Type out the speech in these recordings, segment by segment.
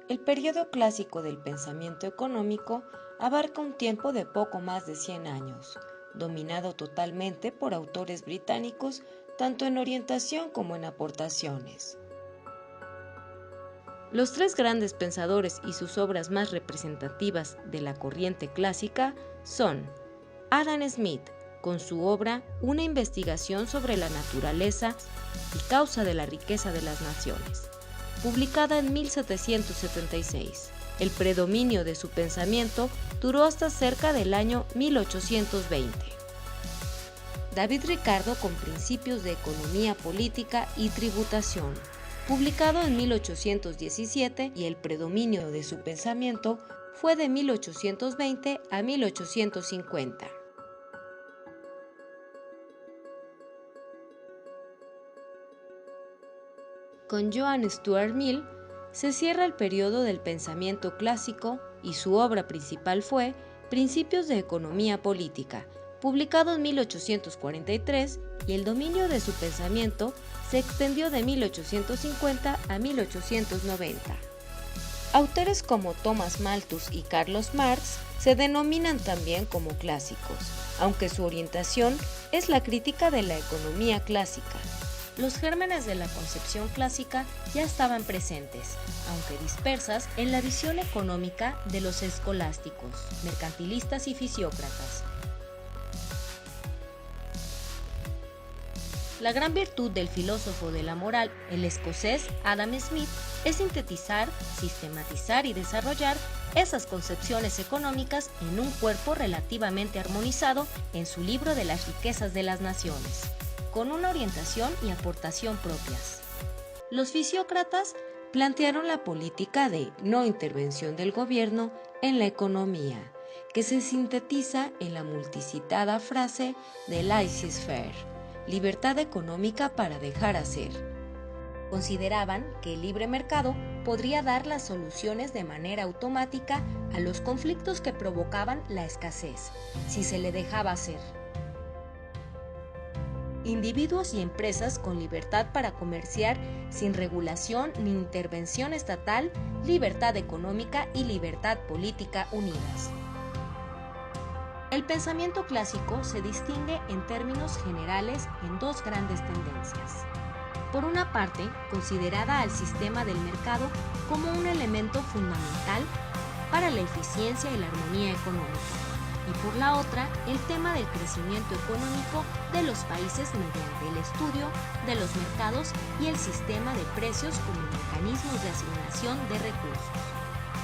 El periodo clásico del pensamiento económico abarca un tiempo de poco más de 100 años, dominado totalmente por autores británicos tanto en orientación como en aportaciones. Los tres grandes pensadores y sus obras más representativas de la corriente clásica son Adam Smith, con su obra Una investigación sobre la naturaleza y causa de la riqueza de las naciones, publicada en 1776. El predominio de su pensamiento duró hasta cerca del año 1820. David Ricardo, con Principios de Economía Política y Tributación, publicado en 1817, y el predominio de su pensamiento fue de 1820 a 1850. Con Johann Stuart Mill se cierra el periodo del pensamiento clásico y su obra principal fue Principios de Economía Política, publicado en 1843, y el dominio de su pensamiento se extendió de 1850 a 1890. Autores como Thomas Malthus y Carlos Marx se denominan también como clásicos, aunque su orientación es la crítica de la economía clásica. Los gérmenes de la concepción clásica ya estaban presentes, aunque dispersas, en la visión económica de los escolásticos, mercantilistas y fisiócratas. La gran virtud del filósofo de la moral, el escocés Adam Smith, es sintetizar, sistematizar y desarrollar esas concepciones económicas en un cuerpo relativamente armonizado en su libro de las riquezas de las naciones, con una orientación y aportación propias. Los fisiócratas plantearon la política de no intervención del gobierno en la economía, que se sintetiza en la multicitada frase de laissez-faire, libertad económica para dejar hacer. Consideraban que el libre mercado podría dar las soluciones de manera automática a los conflictos que provocaban la escasez, si se le dejaba hacer. Individuos y empresas con libertad para comerciar sin regulación ni intervención estatal, libertad económica y libertad política unidas. El pensamiento clásico se distingue en términos generales en dos grandes tendencias. Por una parte, considerada al sistema del mercado como un elemento fundamental para la eficiencia y la armonía económica, y por la otra, el tema del crecimiento económico de los países mediante el estudio de los mercados y el sistema de precios como mecanismos de asignación de recursos.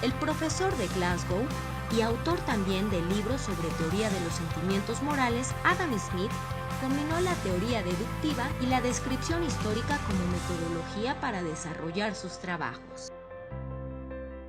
El profesor de Glasgow y autor también de libros sobre teoría de los sentimientos morales, Adam Smith, combinó la teoría deductiva y la descripción histórica como metodología para desarrollar sus trabajos.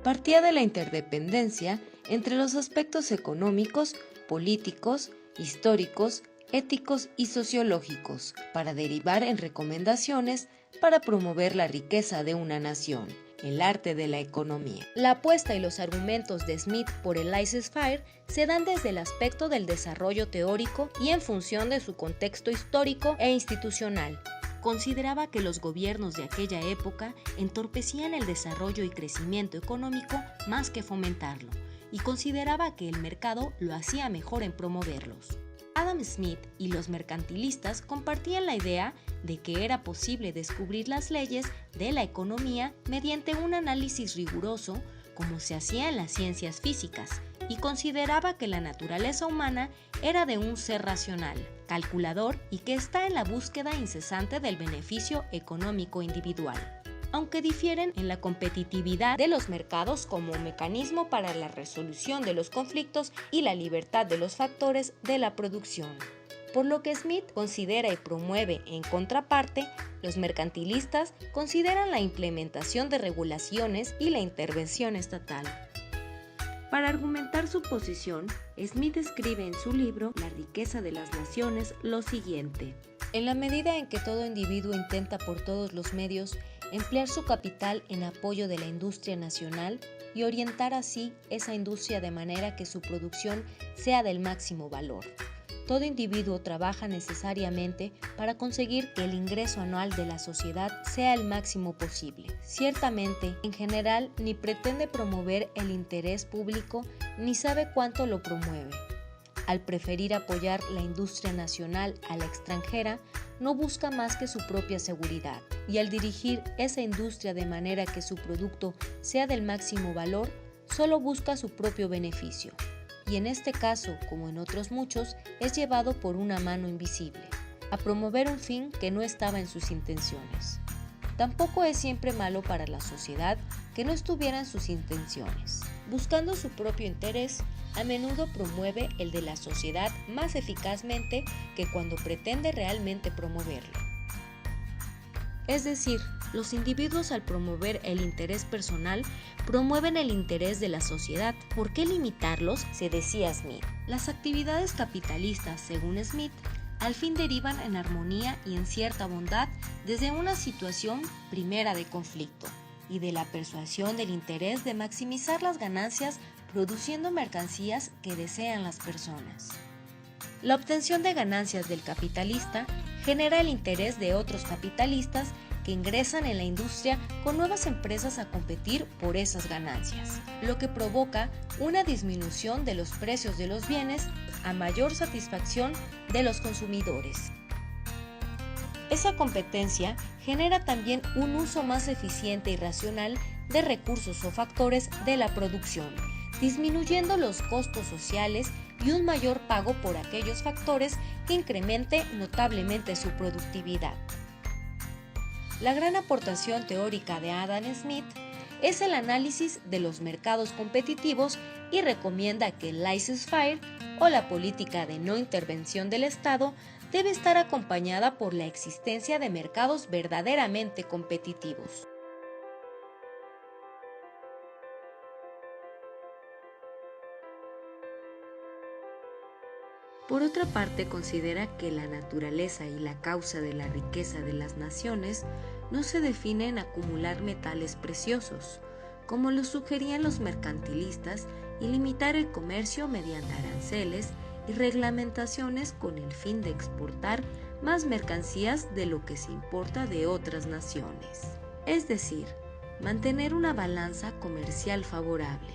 Partía de la interdependencia entre los aspectos económicos, políticos, históricos, éticos y sociológicos, para derivar en recomendaciones para promover la riqueza de una nación, el arte de la economía. La apuesta y los argumentos de Smith por el laissez-faire se dan desde el aspecto del desarrollo teórico y en función de su contexto histórico e institucional. Consideraba que los gobiernos de aquella época entorpecían el desarrollo y crecimiento económico más que fomentarlo, y consideraba que el mercado lo hacía mejor en promoverlos. Adam Smith y los mercantilistas compartían la idea de que era posible descubrir las leyes de la economía mediante un análisis riguroso, como se hacía en las ciencias físicas, y consideraba que la naturaleza humana era de un ser racional, calculador y que está en la búsqueda incesante del beneficio económico individual, aunque difieren en la competitividad de los mercados como mecanismo para la resolución de los conflictos y la libertad de los factores de la producción. Por lo que Smith considera y promueve, en contraparte, los mercantilistas consideran la implementación de regulaciones y la intervención estatal. Para argumentar su posición, Smith escribe en su libro La riqueza de las naciones lo siguiente: en la medida en que todo individuo intenta por todos los medios emplear su capital en apoyo de la industria nacional y orientar así esa industria de manera que su producción sea del máximo valor, todo individuo trabaja necesariamente para conseguir que el ingreso anual de la sociedad sea el máximo posible. Ciertamente, en general, ni pretende promover el interés público ni sabe cuánto lo promueve. Al preferir apoyar la industria nacional a la extranjera, no busca más que su propia seguridad, y al dirigir esa industria de manera que su producto sea del máximo valor, solo busca su propio beneficio. Y en este caso, como en otros muchos, es llevado por una mano invisible, a promover un fin que no estaba en sus intenciones. Tampoco es siempre malo para la sociedad que no estuviera en sus intenciones. Buscando su propio interés, a menudo promueve el de la sociedad más eficazmente que cuando pretende realmente promoverlo. Es decir, los individuos al promover el interés personal promueven el interés de la sociedad. ¿Por qué limitarlos?, se decía Smith. Las actividades capitalistas, según Smith, al fin derivan en armonía y en cierta bondad desde una situación primera de conflicto y de la persuasión del interés de maximizar las ganancias produciendo mercancías que desean las personas. La obtención de ganancias del capitalista genera el interés de otros capitalistas que ingresan en la industria con nuevas empresas a competir por esas ganancias, lo que provoca una disminución de los precios de los bienes a mayor satisfacción de los consumidores. Esa competencia genera también un uso más eficiente y racional de recursos o factores de la producción, disminuyendo los costos sociales y un mayor pago por aquellos factores que incremente notablemente su productividad. La gran aportación teórica de Adam Smith es el análisis de los mercados competitivos y recomienda que el laissez-faire o la política de no intervención del Estado debe estar acompañada por la existencia de mercados verdaderamente competitivos. Por otra parte, considera que la naturaleza y la causa de la riqueza de las naciones no se define en acumular metales preciosos, como lo sugerían los mercantilistas, y limitar el comercio mediante aranceles y reglamentaciones con el fin de exportar más mercancías de lo que se importa de otras naciones. Es decir, mantener una balanza comercial favorable,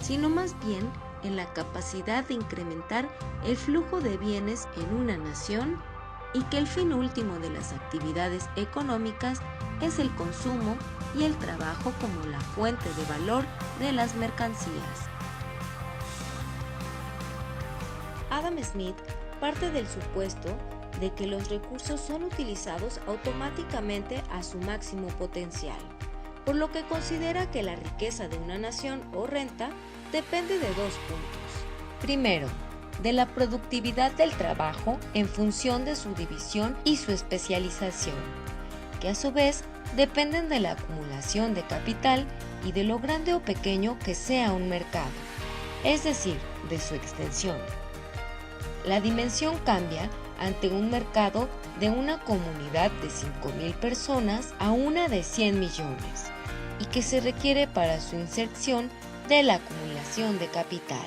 sino más bien en la capacidad de incrementar el flujo de bienes en una nación y que el fin último de las actividades económicas es el consumo y el trabajo como la fuente de valor de las mercancías. Adam Smith parte del supuesto de que los recursos son utilizados automáticamente a su máximo potencial, por lo que considera que la riqueza de una nación o renta depende de dos puntos. Primero, de la productividad del trabajo en función de su división y su especialización, que a su vez dependen de la acumulación de capital y de lo grande o pequeño que sea un mercado, es decir, de su extensión. La dimensión cambia ante un mercado de una comunidad de 5.000 personas a una de 100 millones y que se requiere para su inserción de la acumulación de capital.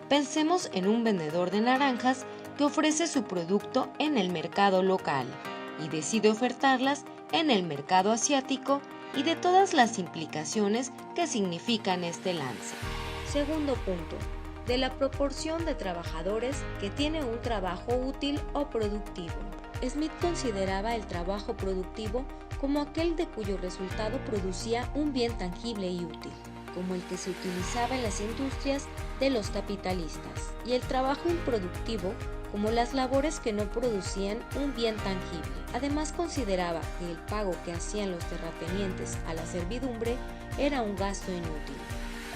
Pensemos en un vendedor de naranjas que ofrece su producto en el mercado local y decide ofertarlas en el mercado asiático y de todas las implicaciones que significan este lance. Segundo punto, de la proporción de trabajadores que tiene un trabajo útil o productivo. Smith consideraba el trabajo productivo como aquel de cuyo resultado producía un bien tangible y útil, como el que se utilizaba en las industrias de los capitalistas, y el trabajo improductivo como las labores que no producían un bien tangible. Además, consideraba que el pago que hacían los terratenientes a la servidumbre era un gasto inútil.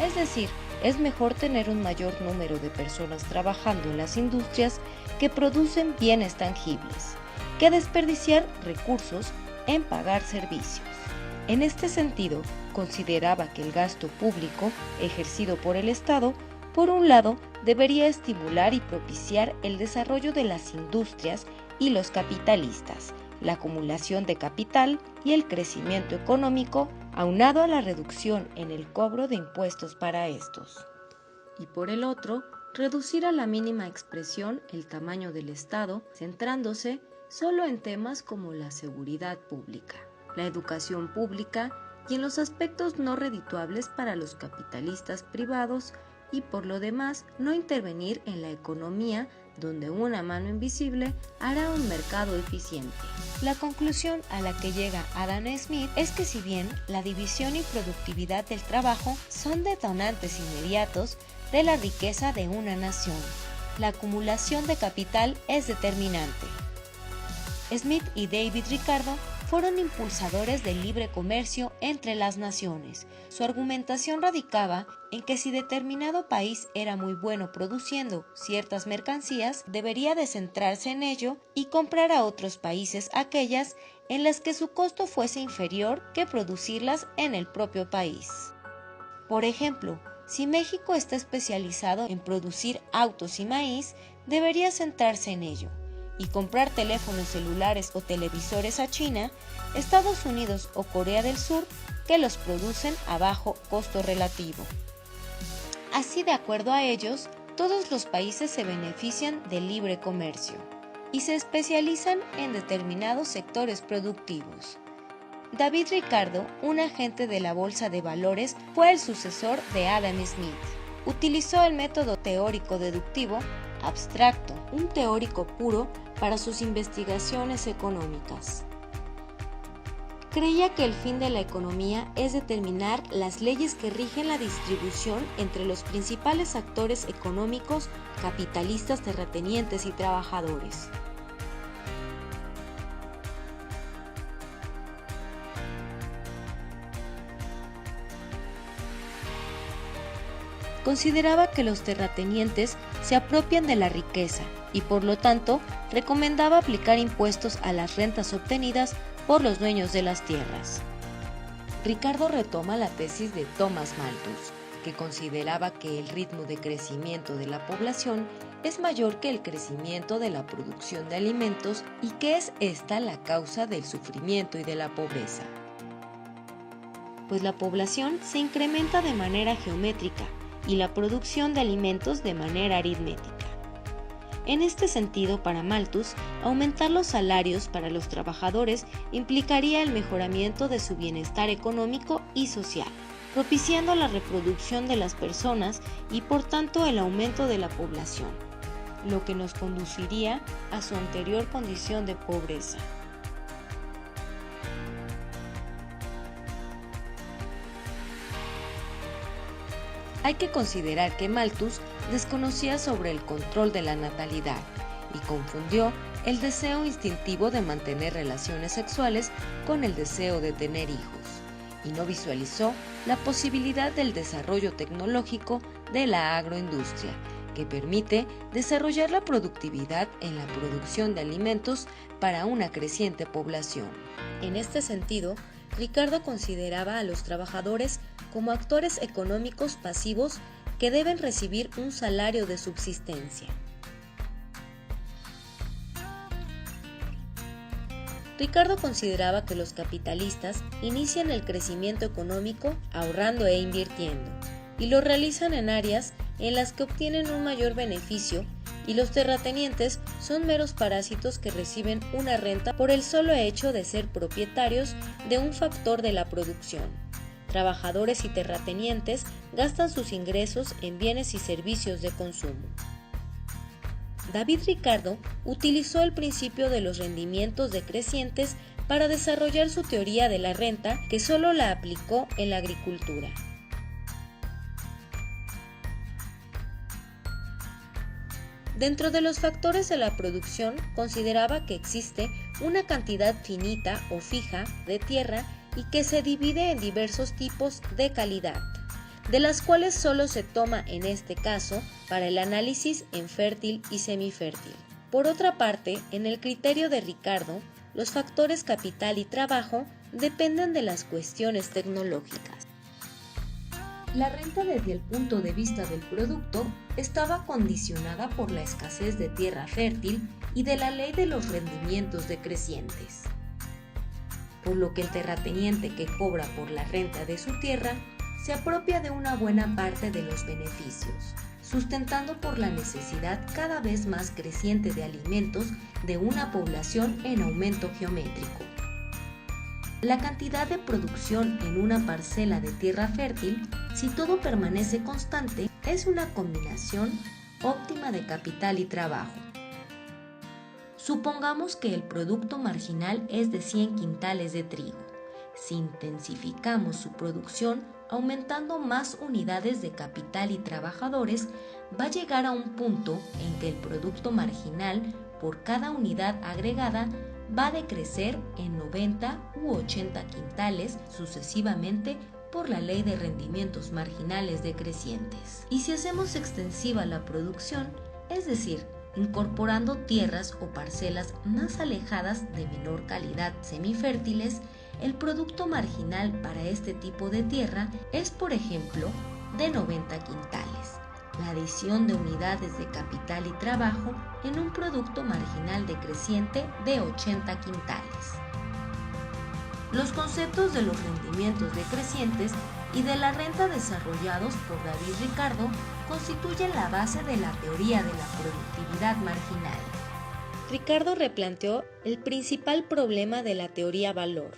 Es decir, es mejor tener un mayor número de personas trabajando en las industrias que producen bienes tangibles, que desperdiciar recursos en pagar servicios. En este sentido, consideraba que el gasto público ejercido por el Estado, por un lado, debería estimular y propiciar el desarrollo de las industrias y los capitalistas, la acumulación de capital y el crecimiento económico, aunado a la reducción en el cobro de impuestos para estos. Y por el otro, reducir a la mínima expresión el tamaño del Estado, centrándose solo en temas como la seguridad pública, la educación pública y en los aspectos no redituables para los capitalistas privados, y por lo demás no intervenir en la economía donde una mano invisible hará un mercado eficiente. La conclusión a la que llega Adam Smith es que si bien la división y productividad del trabajo son detonantes inmediatos de la riqueza de una nación, la acumulación de capital es determinante. Smith y David Ricardo fueron impulsadores del libre comercio entre las naciones. Su argumentación radicaba en que si determinado país era muy bueno produciendo ciertas mercancías, debería de centrarse en ello y comprar a otros países aquellas en las que su costo fuese inferior que producirlas en el propio país. Por ejemplo, si México está especializado en producir autos y maíz, debería centrarse en ello y comprar teléfonos celulares o televisores a China, Estados Unidos o Corea del Sur, que los producen a bajo costo relativo. Así, de acuerdo a ellos, todos los países se benefician del libre comercio y se especializan en determinados sectores productivos. David Ricardo, un agente de la Bolsa de Valores, fue el sucesor de Adam Smith. Utilizó el método teórico deductivo abstracto, un teórico puro para sus investigaciones económicas. Creía que el fin de la economía es determinar las leyes que rigen la distribución entre los principales actores económicos, capitalistas, terratenientes y trabajadores. Consideraba que los terratenientes se apropian de la riqueza y por lo tanto recomendaba aplicar impuestos a las rentas obtenidas por los dueños de las tierras. Ricardo retoma la tesis de Thomas Malthus, que consideraba que el ritmo de crecimiento de la población es mayor que el crecimiento de la producción de alimentos y que es esta la causa del sufrimiento y de la pobreza. Pues la población se incrementa de manera geométrica y la producción de alimentos de manera aritmética. En este sentido, para Malthus, aumentar los salarios para los trabajadores implicaría el mejoramiento de su bienestar económico y social, propiciando la reproducción de las personas y por tanto el aumento de la población, lo que nos conduciría a su anterior condición de pobreza. Hay que considerar que Malthus desconocía sobre el control de la natalidad y confundió el deseo instintivo de mantener relaciones sexuales con el deseo de tener hijos, y no visualizó la posibilidad del desarrollo tecnológico de la agroindustria, que permite desarrollar la productividad en la producción de alimentos para una creciente población. En este sentido, Ricardo consideraba a los trabajadores como actores económicos pasivos que deben recibir un salario de subsistencia. Ricardo consideraba que los capitalistas inician el crecimiento económico ahorrando e invirtiendo, y lo realizan en áreas en las que obtienen un mayor beneficio, y los terratenientes son meros parásitos que reciben una renta por el solo hecho de ser propietarios de un factor de la producción. Trabajadores y terratenientes gastan sus ingresos en bienes y servicios de consumo. David Ricardo utilizó el principio de los rendimientos decrecientes para desarrollar su teoría de la renta, que solo la aplicó en la agricultura. Dentro de los factores de la producción, consideraba que existe una cantidad finita o fija de tierra y que se divide en diversos tipos de calidad, de las cuales solo se toma en este caso para el análisis en fértil y semifértil. Por otra parte, en el criterio de Ricardo, los factores capital y trabajo dependen de las cuestiones tecnológicas. La renta desde el punto de vista del producto estaba condicionada por la escasez de tierra fértil y de la ley de los rendimientos decrecientes, por lo que el terrateniente que cobra por la renta de su tierra se apropia de una buena parte de los beneficios. sustentando por la necesidad cada vez más creciente de alimentos de una población en aumento geométrico. La cantidad de producción en una parcela de tierra fértil, si todo permanece constante, es una combinación óptima de capital y trabajo. Supongamos que el producto marginal es de 100 quintales de trigo. Si intensificamos su producción, aumentando más unidades de capital y trabajadores, va a llegar a un punto en que el producto marginal por cada unidad agregada va a decrecer en 90 u 80 quintales sucesivamente por la ley de rendimientos marginales decrecientes. Y si hacemos extensiva la producción, es decir, incorporando tierras o parcelas más alejadas de menor calidad semifértiles, el producto marginal para este tipo de tierra es, por ejemplo, de 90 quintales. La adición de unidades de capital y trabajo en un producto marginal decreciente de 80 quintales. Los conceptos de los rendimientos decrecientes y de la renta desarrollados por David Ricardo constituyen la base de la teoría de la productividad marginal. Ricardo replanteó el principal problema de la teoría valor,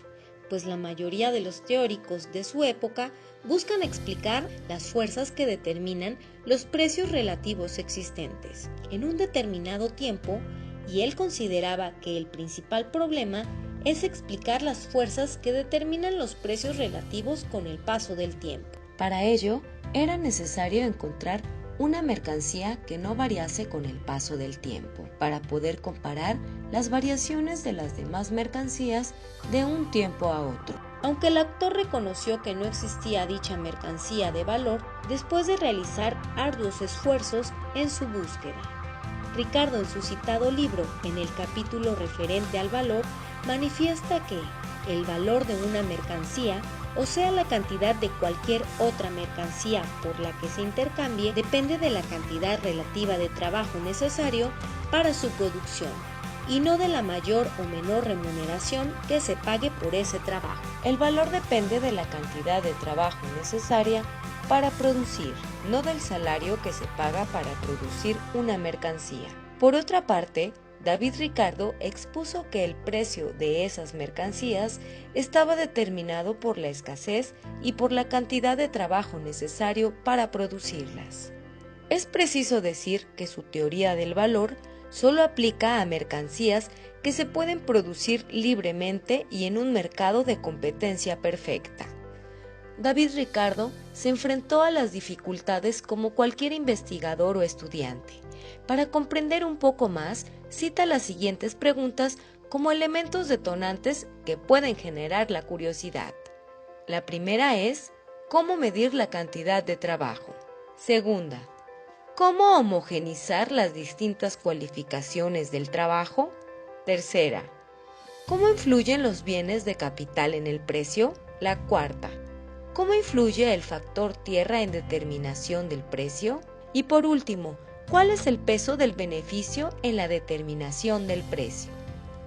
pues la mayoría de los teóricos de su época buscan explicar las fuerzas que determinan los precios relativos existentes en un determinado tiempo, y él consideraba que el principal problema es explicar las fuerzas que determinan los precios relativos con el paso del tiempo. Para ello, era necesario encontrar una mercancía que no variase con el paso del tiempo, para poder comparar las variaciones de las demás mercancías de un tiempo a otro. Aunque el autor reconoció que no existía dicha mercancía de valor, después de realizar arduos esfuerzos en su búsqueda, Ricardo, en su citado libro, en el capítulo referente al valor, manifiesta que el valor de una mercancía, o sea la cantidad de cualquier otra mercancía por la que se intercambie, depende de la cantidad relativa de trabajo necesario para su producción, y no de la mayor o menor remuneración que se pague por ese trabajo. El valor depende de la cantidad de trabajo necesaria para producir, no del salario que se paga para producir una mercancía. Por otra parte, David Ricardo expuso que el precio de esas mercancías estaba determinado por la escasez y por la cantidad de trabajo necesario para producirlas. Es preciso decir que su teoría del valor solo aplica a mercancías que se pueden producir libremente y en un mercado de competencia perfecta. David Ricardo se enfrentó a las dificultades como cualquier investigador o estudiante. Para comprender un poco más, cita las siguientes preguntas como elementos detonantes que pueden generar la curiosidad. La primera es, ¿cómo medir la cantidad de trabajo? Segunda, ¿cómo homogeneizar las distintas cualificaciones del trabajo? Tercera, ¿cómo influyen los bienes de capital en el precio? La cuarta, ¿cómo influye el factor tierra en determinación del precio? Y por último, ¿cuál es el peso del beneficio en la determinación del precio?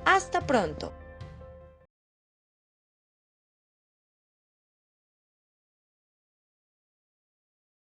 ¡Hasta pronto!